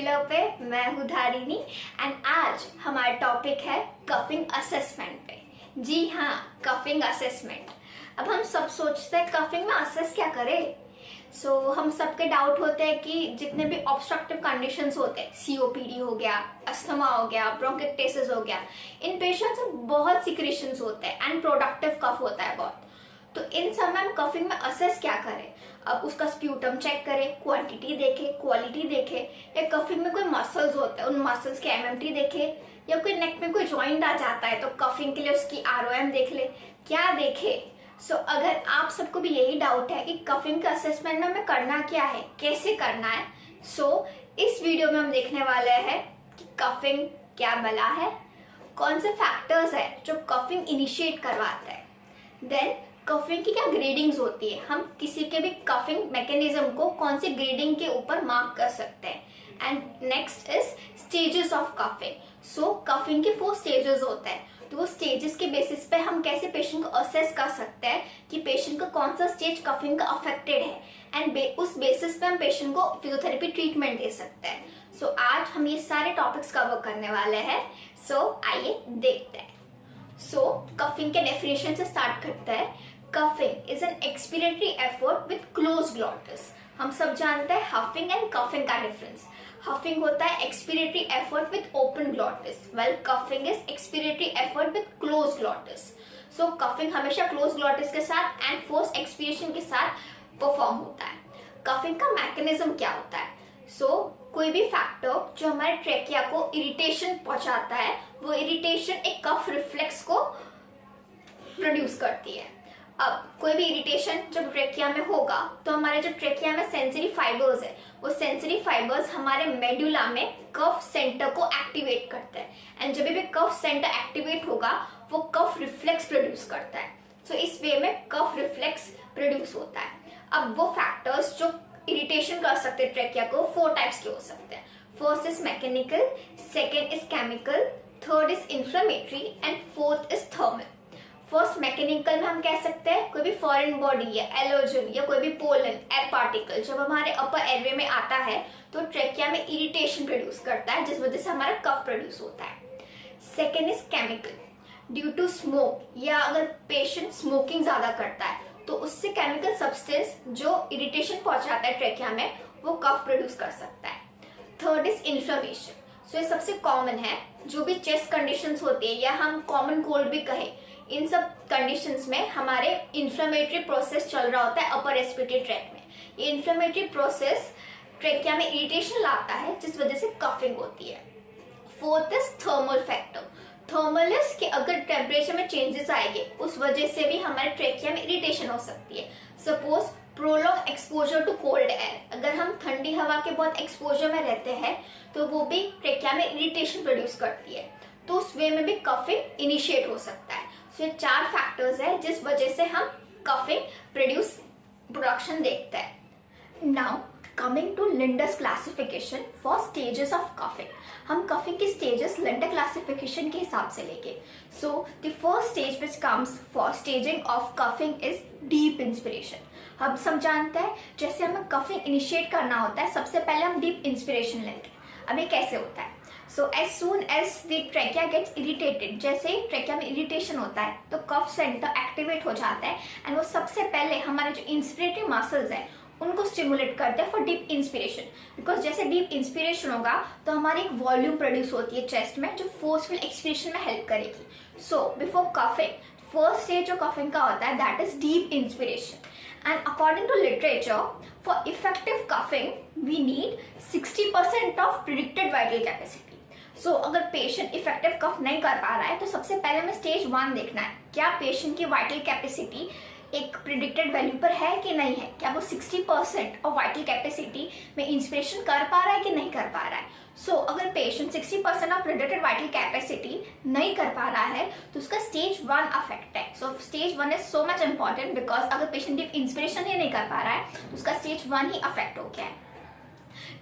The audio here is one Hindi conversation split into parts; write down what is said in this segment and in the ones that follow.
ट्रेलर पे। मैं हूँ धारिणी एंड आज हमारा टॉपिक है कफिंग असेसमेंट पे। जी हाँ, कफिंग असेसमेंट। अब हम सब सोचते हैं कफिंग में असेस क्या करें। हम सबके डाउट होते हैं कि जितने भी ऑब्स्ट्रक्टिव कंडीशंस होते हैं, सीओपीडी हो गया, अस्थमा हो गया, ब्रोंकाइटिस हो गया, इन पेशेंट्स में बहुत सिक्रेशंस होते हैं एंड प्रोडक्टिव कफ होता है बहुत। तो इन सब में हम कफिंग में असेस क्या करें? अब उसका स्प्यूटम चेक करें, क्वांटिटी देखे, क्वालिटी देखे, या कफिंग में कोई मसल्स होते हैं उन मसल्स के एमएमटी देखे, या कोई नेक में कोई जॉइंट आ जाता है तो कफिंग के लिए उसकी आरओएम देख ले, क्या देखे। अगर आप सबको भी यही डाउट है कि कफिंग के असेसमेंट में हमें करना क्या है, कैसे करना है, इस वीडियो में हम देखने वाले हैं कि कफिंग क्या बला है, कौन से फैक्टर्स है जो कफिंग इनिशिएट करवाता है, देन कफिंग की क्या ग्रेडिंग्स होती है, हम किसी के भी कफिंग मैकेनिज्म को कौन सी ग्रेडिंग के ऊपर मार्क कर सकते हैं, and next is stages of coughing. Coughing के 4 स्टेजेस होते हैं, तो वो स्टेजेस के बेसिस पे हम कैसे पेशेंट को असेस कर सकते हैं कि पेशेंट का कौन सा स्टेज कफिंग का अफेक्टेड है, एंड उस बेसिस पे हम पेशेंट को फिजियोथेरेपी ट्रीटमेंट दे सकते हैं। आज हम ये सारे टॉपिक्स कवर करने वाले हैं। आइए देखते हैं। कफिंग के डेफिनेशन से स्टार्ट करते हैं। Coughing is an expiratory effort with close glottis. हम सब जानते हैं हफिंग एंड कफिंग का डिफरेंस। हफिंग होता है expiratory effort with open glottis, well coughing is expiratory effort with close glottis. Coughing हमेशा क्लोज ग्लॉटिस के साथ एंड फोर्स एक्सपीरेशन के साथ परफॉर्म होता है। कफिंग का मैकेनिज्म क्या होता है? कोई भी फैक्टर जो हमारे ट्रेकिया को इरिटेशन पहुंचाता है, वो इरिटेशन एक कफ रिफ्लेक्स को प्रोड्यूस करती है। अब कोई भी इरिटेशन जब ट्रेकिया में होगा तो हमारे जो ट्रेकिया में सेंसरी फाइबर्स है, वो सेंसरी फाइबर्स हमारे मेडुला में कफ सेंटर को एक्टिवेट करते हैं, एंड जब भी कफ सेंटर एक्टिवेट होगा वो कफ रिफ्लेक्स प्रोड्यूस करता है। इस वे में कफ रिफ्लेक्स प्रोड्यूस होता है। अब वो फैक्टर्स जो इरिटेशन कर सकते हैं ट्रेकिया को, 4 टाइप्स के हो सकते हैं। First is mechanical, second is chemical, third is inflammatory and fourth is thermal. First mechanical में हम कह सकते हैं कोई भी फॉरेन बॉडी या एलर्जन या कोई भी पोलन एयर पार्टिकल जब हमारे अपर एयरवे में आता है तो ट्रेकिया में इरिटेशन प्रोड्यूस करता है, जिस वजह से हमारा कफ प्रोड्यूस होता है। Second is chemical, due to smoke या अगर पेशेंट स्मोकिंग ज्यादा करता है तो उससे केमिकल सब्सटेंस जो इरिटेशन पहुंचाता है ट्रेकिया में वो कफ प्रोड्यूस कर सकता है। Third is inflammation. ये सबसे कॉमन है, जो भी चेस्ट कंडीशंस होती है या हम कॉमन कोल्ड भी कहें, इन सब कंडीशंस में हमारे इन्फ्लेमेटरी प्रोसेस चल रहा होता है अपर रेस्पिरेटरी ट्रैक्ट में। ये इन्फ्लेमेटरी प्रोसेस ट्रेकिया में इरिटेशन लाता है, जिस वजह से कफिंग होती है। Fourth is thermal factor. Thermal is कि अगर टेम्परेचर में चेंजेस आएंगे उस वजह से भी हमारे ट्रेकिया में इरिटेशन हो सकती है। Suppose prolong exposure to cold air, अगर हम ठंडी हवा के बहुत एक्सपोजर में रहते हैं तो वो भी ट्रेकिया में इरिटेशन प्रोड्यूस करती है, तो उस वे में भी कफिंग इनिशिएट हो सकता है। ये 4 फैक्टर्स है जिस वजह से हम कफिंग प्रोडक्शन देखते हैं। Now coming to Linder's classification for stages of coughing. हम कफिंग के स्टेजेस लिंडर क्लासिफिकेशन के हिसाब से लेंगे। The first stage which comes for staging of coughing is deep inspiration. हम सब जानते हैं जैसे हमें कफिंग इनिशिएट करना होता है, सबसे पहले हम डीप इंस्पिरेशन लेंगे। अब ये कैसे होता है? as soon as the trachea gets irritated, जैसे ट्रेकिया में इरिटेशन होता है तो कफ सेंटर एक्टिवेट हो जाता है, एंड वो सबसे पहले हमारे जो इंस्पिरेटरी मसल्स हैं उनको स्टिमुलेट करते हैं फॉर डीप इंस्पिरेशन। बिकॉज जैसे डीप इंस्पिरेशन होगा तो हमारी एक वॉल्यूम प्रोड्यूस होती है चेस्ट में जो फोर्सफुल एक्सपिरेशन में हेल्प करेगी। बिफोर कफिंग फर्स्ट स्टेज जो कफिंग का होता है that is deep inspiration, and according to literature for effective coughing we need 60% of predicted vital capacity. अगर पेशेंट इफेक्टिव कफ नहीं कर पा रहा है तो सबसे पहले हमें स्टेज 1 देखना है, क्या पेशेंट की वाइटल कैपेसिटी एक प्रिडिक्टेड वैल्यू पर है कि नहीं है, क्या वो 60% ऑफ वाइटल कैपेसिटी में इंस्पिरेशन कर पा रहा है कि नहीं कर पा रहा है। अगर patient 60% of predicted vital capacity नहीं कर पा रहा है तो उसका स्टेज 1 अफेक्ट है। Stage 1 is so much important because अगर पेशेंट डीप इंस्पिरेशन ही नहीं कर पा रहा है तो उसका स्टेज 1 ही अफेक्ट हो गया है।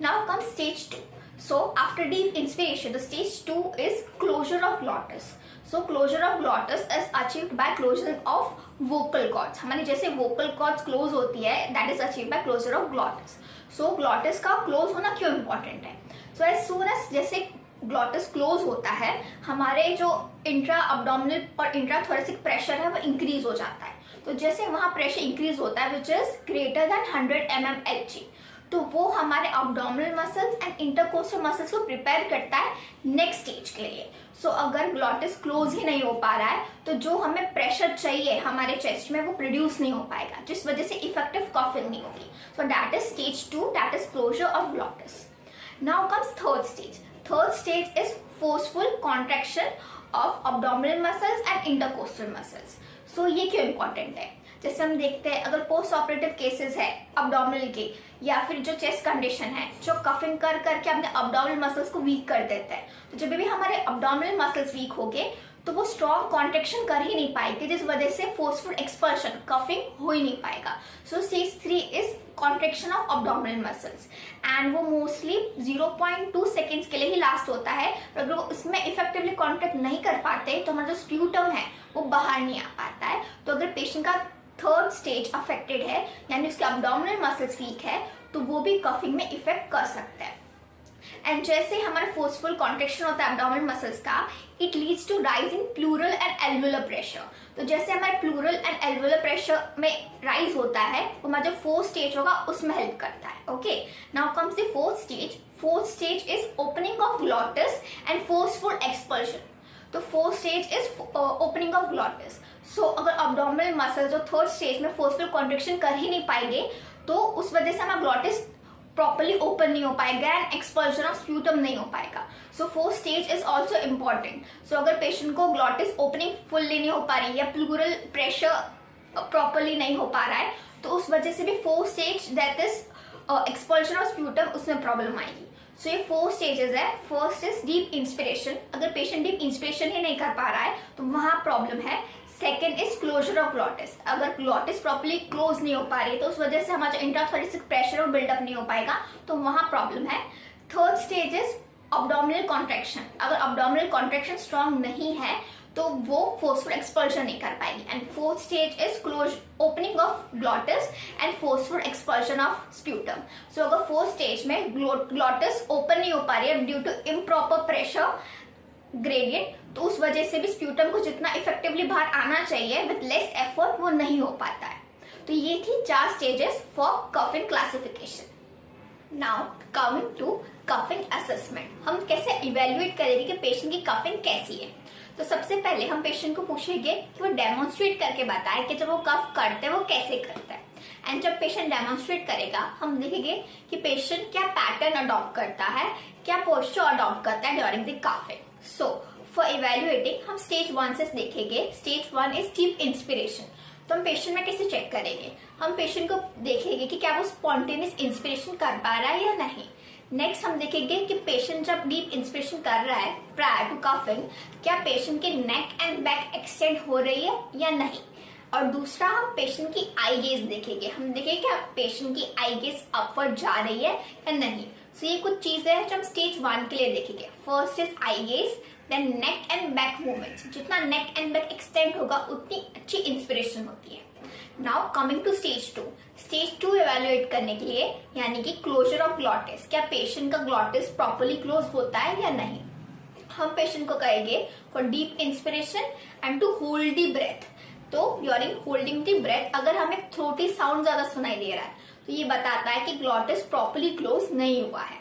Now comes stage 2. After deep inspiration, the stage 2 is closure of glottis. Closure of glottis is achieved by closure of vocal cords. हमारी जैसे vocal cords close होती है, that is achieved by closure of glottis. Glottis का close होना क्यों important है? सो एज सून एज जैसे ग्लॉटिस क्लोज होता है, हमारे जो इंट्रा अब्डोमिनल और इंट्रा थोरेसिक प्रेशर है वो इंक्रीज हो जाता है। तो जैसे वहां प्रेशर इंक्रीज होता है which is greater than 100 mmHg, तो वो हमारे abdominal muscles and intercostal muscles को प्रिपेयर करता है नेक्स्ट स्टेज के लिए। सो अगर ग्लॉटिस क्लोज ही नहीं हो पा रहा है तो जो हमें प्रेशर चाहिए हमारे चेस्ट में वो प्रोड्यूस नहीं हो पाएगा, जिस वजह से इफेक्टिव कफिंग नहीं होगी। So that is stage 2, that is closure of glottis. Now comes third stage. Third stage is forceful contraction of abdominal muscles and intercostal muscles. So ये क्यों important है? जैसे हम देखते हैं अगर पोस्ट ऑपरेटिव केसेस है abdominal के, या फिर जो चेस्ट कंडीशन है जो कफिंग कर करके अपने abdominal मसल्स को वीक कर देता है, तो जब भी हमारे abdominal मसल्स वीक हो गए तो वो स्ट्रॉन्ग कॉन्ट्रेक्शन कर ही नहीं पाएंगे, जिस वजह से फोर्सफुल एक्सपल्शन कफिंग हो ही नहीं पाएगा। So stage 3 is contraction of abdominal muscles and वो मोस्टली 0.2 सेकेंड्स के लिए ही लास्ट होता है। अगर वो उसमें इफेक्टिवली कॉन्ट्रैक्ट नहीं कर पाते तो हमारा जो स्प्यूटम है वो बाहर नहीं आ पाता है। तो अगर पेशेंट का थर्ड स्टेज अफेक्टेड है यानी उसके अब्डोमिनल मसल्स वीक है तो वो भी कफिंग में इफेक्ट कर सकता है। एंड जैसे हमारा फोर्सफुल कॉन्ट्रेक्शन होता है एब्डोमिनल मसल्स का, it leads to rise in pleural and alveolar pressure. तो जैसे हमारे प्लूरल एंड एल्वुलर प्रेशर में राइज होता है वो हमारा जो फोर्थ स्टेज होगा उसमें हेल्प करता है। Okay, now comes the fourth stage. Fourth stage is opening of glottis and forceful expulsion. तो fourth stage is opening of glottis. So अगर अब्डोमिनल मसल जो थर्ड स्टेज में फोर्सफुल कॉन्ट्रेक्शन कर ही नहीं पाएंगे तो उस वजह से हमारा ग्लॉटिस प्रॉपरली ओपन नहीं हो पाएगा एंड एक्सपल्शन ऑफ स्प्यूटम नहीं हो पाएगा। So fourth stage is also important. So अगर पेशेंट को ग्लॉटिस ओपनिंग फुल्ली नहीं हो पा रही है या प्लूरल प्रेशर प्रॉपरली नहीं हो पा रहा है तो उस वजह से भी fourth stage that is expulsion of sputum उसमें प्रॉब्लम आएगी। सो ये 4 स्टेजेस है। First is deep inspiration. अगर पेशेंट डीप इंस्पिरेशन ही नहीं कर पा रहा है तो वहां प्रॉब्लम है। Second is closure of glottis. अगर ग्लॉटिस प्रॉपर्ली क्लोज नहीं हो पा रही तो उस वजह से हमारा इंट्राथोरेसिक प्रेशर और बिल्डअप नहीं हो पाएगा तो वहां प्रॉब्लम है। Third stage is abdominal contraction. अगर अब्डोमिनल कॉन्ट्रैक्शन स्ट्रॉन्ग नहीं है तो वो फोर्सफुल एक्सपल्शन नहीं कर पाएगी। And fourth stage is close opening of glottis and forceful expulsion of sputum. So अगर फोर्थ स्टेज में ग्लॉटिस ओपन नहीं हो पा रही है due to improper pressure gradient तो उस वजह से भी स्प्यूटम को जितना इफेक्टिवली बाहर आना चाहिए विद लेस एफर्ट वो नहीं हो पाता है। तो ये थी 4 stages for coughing classification. Now coming to coughing assessment, हम कैसे इवेल्युएट करेंगे कि पेशेंट की कफिंग कैसी है। तो सबसे पहले हम पेशेंट को पूछेंगे कि वो डेमोन्स्ट्रेट करके बताए कि जब वो कफ करते हैं वो कैसे करता है। एंड जब पेशेंट डेमोन्स्ट्रेट करेगा हम देखेंगे कि पेशेंट क्या पैटर्न अडॉप्ट करता है, क्या पोस्चर अडॉप्ट करता है during the coughing. So for evaluating हम स्टेज 1 से देखेंगे। Stage 1 is deep inspiration. तो हम पेशेंट में कैसे चेक करेंगे, हम पेशेंट को देखेंगे कि क्या वो स्पॉन्टेनियस इंस्पिरेशन कर पा रहा है या नहीं। नेक्स्ट हम देखेंगे कि पेशेंट जब डीप इंस्पिरेशन कर रहा है प्रायर टू कफिंग क्या पेशेंट के नेक एंड बैक एक्सटेंड हो रही है या नहीं। और दूसरा हम पेशेंट की आई गेज देखेंगे, हम देखेंगे क्या पेशेंट की आई गेज अपवर्ड जा रही है या नहीं। सो ये कुछ चीजें हैं जो हम स्टेज 1 के लिए देखेंगे। First is eye gaze, then neck and back movements. जितना नेक एंड बैक एक्सटेंड होगा उतनी अच्छी इंस्पिरेशन होती है। Now coming to stage 2। Stage 2 evaluate करने के लिए यानी कि क्लोजर ऑफ ग्लॉटिस, क्या पेशेंट का ग्लॉटिस प्रॉपर्ली क्लोज होता है या नहीं। हम पेशेंट को कहेंगे for deep inspiration and to hold the breath. तो ड्यूरिंग होल्डिंग द ब्रेथ अगर हमें थ्रोटी साउंड ज्यादा सुनाई दे रहा है तो ये बताता है कि ग्लॉटिस प्रॉपर्ली क्लोज नहीं हुआ है।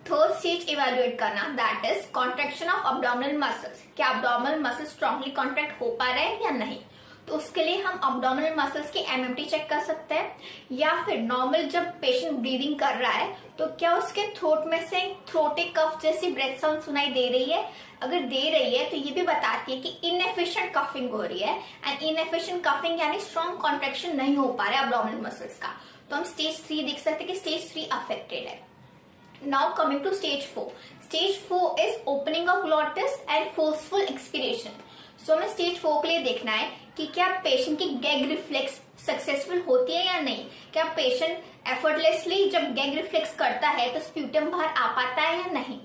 थर्ड स्टेज इवेल्युएट करना that is contraction of abdominal muscles, क्या अब्डोमिनल मसल्स स्ट्रांगली कॉन्ट्रैक्ट हो पा रहे हैं या नहीं। तो उसके लिए हम अब्डोमिनल मसल्स की एमएमटी चेक कर सकते हैं, या फिर नॉर्मल जब पेशेंट ब्रीदिंग कर रहा है तो क्या उसके थ्रोट में से थ्रोटे कफ जैसी ब्रेथ साउंड सुनाई दे रही है। अगर दे रही है तो ये भी बताती है कि इनएफिशिएंट कफिंग हो रही है। एंड इनएफिशिएंट कफिंग यानी स्ट्रॉन्ग कॉन्ट्रैक्शन नहीं हो पा रहा है अब्डोमिनल मसल्स का, तो हम स्टेज 3 देख सकते हैं कि स्टेज 3 अफेक्टेड है। Now coming to stage 4. Stage 4 is opening of glottis and forceful expiration. So हमें stage 4 के लिए देखना है कि क्या पेशेंट की गैग रिफ्लेक्स सक्सेसफुल होती है या नहीं। क्या पेशेंट एफर्टलेसली जब गैग रिफ्लेक्स करता है तो स्प्यूटम बाहर आ पाता है या नहीं।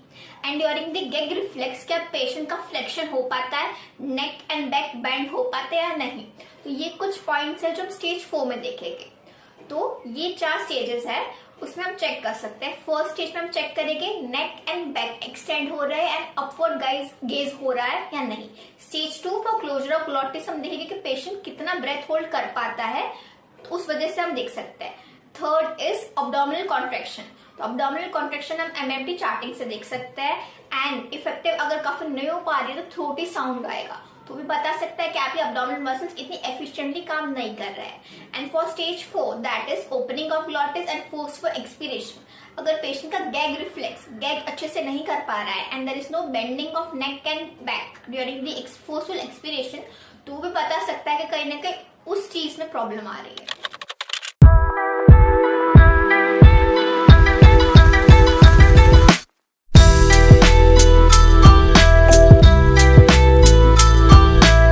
And during the gag reflex क्या पेशेंट का फ्लेक्शन हो पाता है, नेक एंड बैक बेंड हो पाते हैं या नहीं। तो ये कुछ पॉइंट्स है जो हम स्टेज 4 में देखेंगे। तो ये 4 स्टेजेस है उसमें हम चेक कर सकते हैं। फर्स्ट स्टेज में हम चेक करेंगे नेक एंड बैक एक्सटेंड हो रहा है एंड अपवर्ड गेज हो रहा है या नहीं। Stage 2 for closure of glottis हम देखेंगे कि पेशेंट कितना ब्रेथ होल्ड कर पाता है, तो उस वजह से हम देख सकते हैं। Third is abdominal contraction. तो अब्डोमिनल कॉन्ट्रैक्शन हम एमएमटी चार्टिंग से देख सकते हैं। एंड इफेक्टिव अगर कफिंग नहीं हो पा रही है तो थ्रोटी साउंड आएगा, तो भी बता सकता है कि आपकी अब्डोमिनल मसल्स इतनी एफिशिएंटली काम नहीं कर रहे हैं। And for stage 4 that is opening of glottis and forceful expiration. अगर पेशेंट का गैग रिफ्लेक्स गैग अच्छे से नहीं कर पा रहा है and there is no bending of neck and back during the forceful expiration, तो भी बता सकता है कि कहीं ना कहीं उस चीज में प्रॉब्लम आ रही है।